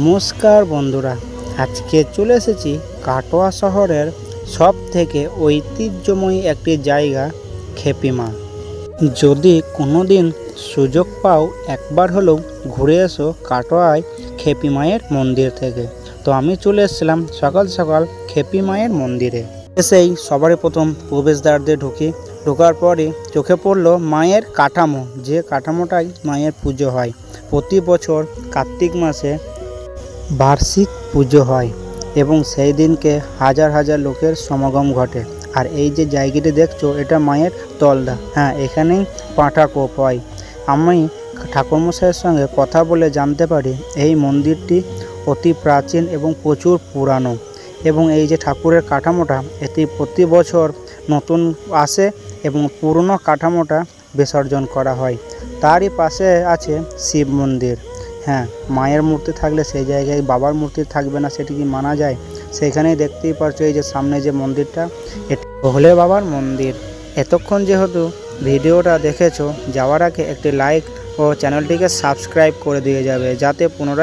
নমস্কার বন্ধুরা, আজকে চলে এসেছি কাটোয়া শহরের সব থেকে ঐতিহ্যময়ী একটি জায়গা খেপিমা। যদি কোনো দিন সুযোগ পাও একবার হলেও ঘুরে এসো কাটোয়ায় খেপি মায়ের মন্দির থেকে। তো আমি চলে এসেছিলাম সকাল সকাল খেপি মায়ের মন্দিরে। এসেই সবারই প্রথম প্রবেশদ্বার দিয়ে ঢোকার পরে চোখে পড়লো মায়ের কাঠামো, যে কাঠামোটাই মায়ের পুজো হয়। প্রতি বছর কার্তিক মাসে বার্ষিক পুজো হয় এবং সেই দিনকে হাজার হাজার লোকের সমাগম ঘটে। আর এই যে জায়গাটি দেখছো, এটা মায়ের তলদা। হ্যাঁ, এখানেই পাঁঠা কোপ হয়। আমি ঠাকুরমশাইয়ের সঙ্গে কথা বলে জানতে পারি এই মন্দিরটি অতি প্রাচীন এবং প্রচুর পুরানো, এবং এই যে ঠাকুরের কাঠামোটা এটি প্রতি বছর নতুন আসে এবং পুরনো কাঠামোটা বিসর্জন করা হয়। তারই পাশে আছে শিব মন্দির। হ্যাঁ, মায়ের মূর্তি থাকলে সেই জায়গায় বাবার মূর্তি থাকবে না, সেটি কি মানা যায়? সেখানেই দেখতেই পারছো এই যে সামনে যে মন্দিরটা, এটি ভোলে বাবার মন্দির। এতক্ষণ যেহেতু ভিডিওটা দেখেছো, যাওয়ার আগে একটি লাইক ও চ্যানেলটিকে সাবস্ক্রাইব করে দিয়ে যাবে, যাতে পুনরায়